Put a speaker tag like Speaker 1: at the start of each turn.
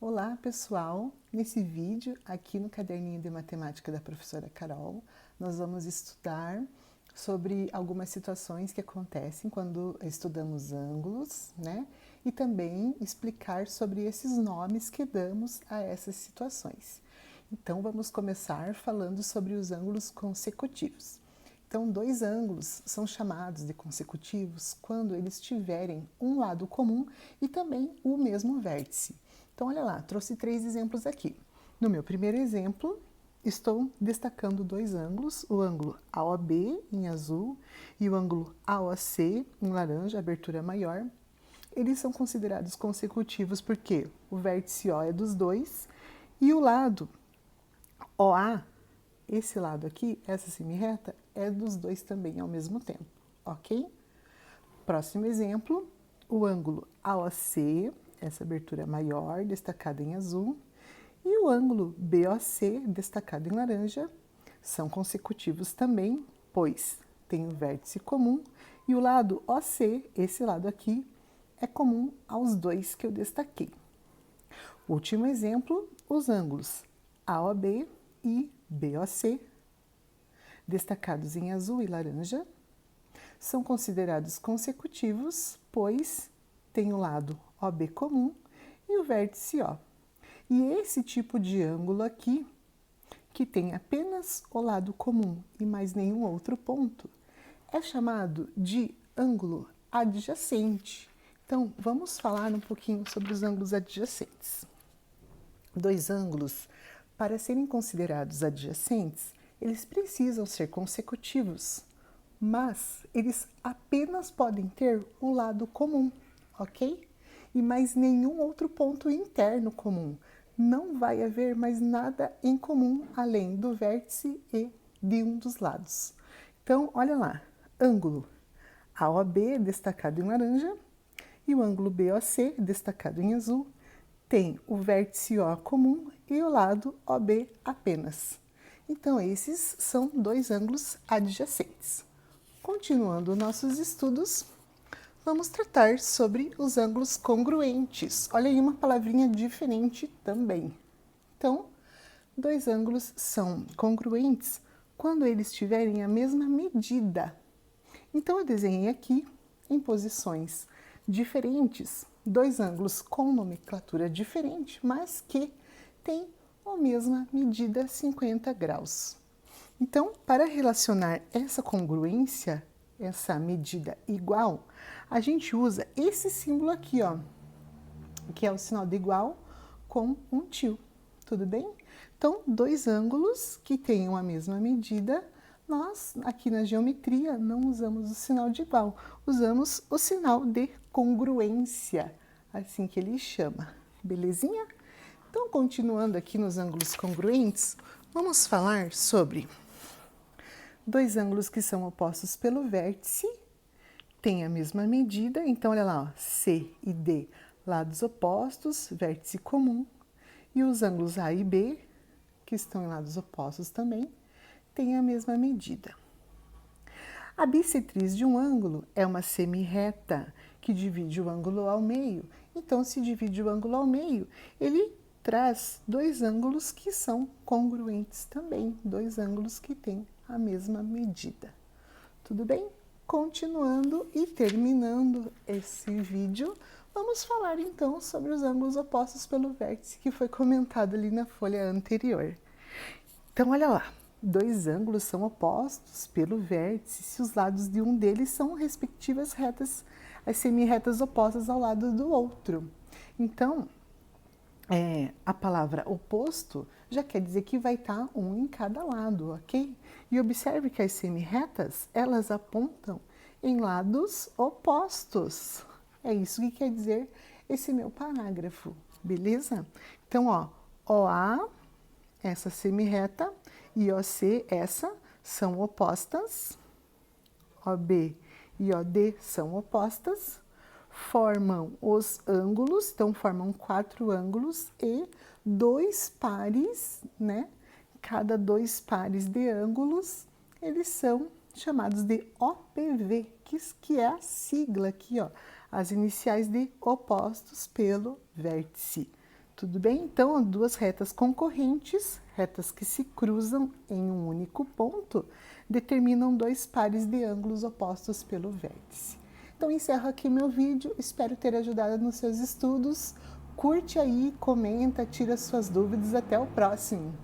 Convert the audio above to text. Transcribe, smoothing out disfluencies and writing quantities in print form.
Speaker 1: Olá, pessoal! Nesse vídeo, aqui no caderninho de matemática da professora Carol, nós vamos estudar sobre algumas situações que acontecem quando estudamos ângulos, né? E também explicar sobre esses nomes que damos a essas situações. Então, vamos começar falando sobre os ângulos consecutivos. Então, dois ângulos são chamados de consecutivos quando eles tiverem um lado comum e também o mesmo vértice. Então, olha lá, trouxe 3 exemplos aqui. No meu primeiro exemplo, estou destacando dois ângulos, o ângulo AOB em azul e o ângulo AOC em laranja, abertura maior. Eles são considerados consecutivos porque o vértice O é dos dois e o lado OA, esse lado aqui, essa semirreta, é dos dois também ao mesmo tempo, ok? Próximo exemplo, o ângulo AOC, essa abertura maior, destacada em azul, e o ângulo BOC, destacado em laranja, são consecutivos também, pois tem o vértice comum e o lado OC, esse lado aqui, é comum aos dois que eu destaquei. Último exemplo, os ângulos AOB e BOC, destacados em azul e laranja, são considerados consecutivos, pois tem o lado OB comum e o vértice O. E esse tipo de ângulo aqui, que tem apenas o lado comum e mais nenhum outro ponto, é chamado de ângulo adjacente. Então, vamos falar um pouquinho sobre os ângulos adjacentes. Dois ângulos, para serem considerados adjacentes, eles precisam ser consecutivos, mas eles apenas podem ter o lado comum, ok? E mais nenhum outro ponto interno comum. Não vai haver mais nada em comum além do vértice e de um dos lados. Então, olha lá, ângulo AOB destacado em laranja e o ângulo BOC destacado em azul tem o vértice O comum e o lado OB apenas. Então, esses são dois ângulos adjacentes. Continuando nossos estudos, vamos tratar sobre os ângulos congruentes. Olha aí uma palavrinha diferente também. Então, dois ângulos são congruentes quando eles tiverem a mesma medida. Então, eu desenhei aqui, em posições diferentes, dois ângulos com nomenclatura diferente, mas que têm a mesma medida, 50 graus. Então, para relacionar essa congruência, essa medida igual, a gente usa esse símbolo aqui, ó, que é o sinal de igual com um tio, tudo bem? Então, dois ângulos que tenham a mesma medida, nós aqui na geometria não usamos o sinal de igual, usamos o sinal de congruência, assim que ele chama, belezinha? Então, continuando aqui nos ângulos congruentes, vamos falar sobre dois ângulos que são opostos pelo vértice, têm a mesma medida, então olha lá, ó, C e D, lados opostos, vértice comum, e os ângulos A e B, que estão em lados opostos também, têm a mesma medida. A bissetriz de um ângulo é uma semirreta que divide o ângulo ao meio. Então, se divide o ângulo ao meio, ele traz dois ângulos que são congruentes também, dois ângulos que têm a mesma medida. Tudo bem? Continuando e terminando esse vídeo, vamos falar então sobre os ângulos opostos pelo vértice que foi comentado ali na folha anterior. Então, olha lá, dois ângulos são opostos pelo vértice se os lados de um deles são respectivas retas, as semirretas opostas ao lado do outro. Então, a palavra oposto já quer dizer que vai estar um em cada lado, ok? E observe que as semirretas, elas apontam em lados opostos. É isso que quer dizer esse meu parágrafo, beleza? Então, ó, OA, essa semirreta, e OC, essa, são opostas. OB e OD são opostas, formam os ângulos, então formam 4 ângulos e 2 pares, né? Cada 2 pares de ângulos, eles são chamados de OPV, que é a sigla aqui, ó, as iniciais de opostos pelo vértice. Tudo bem? Então, duas retas concorrentes, retas que se cruzam em um único ponto, determinam dois pares de ângulos opostos pelo vértice. Então, encerro aqui meu vídeo, espero ter ajudado nos seus estudos. Curte aí, comenta, tira suas dúvidas, até o próximo!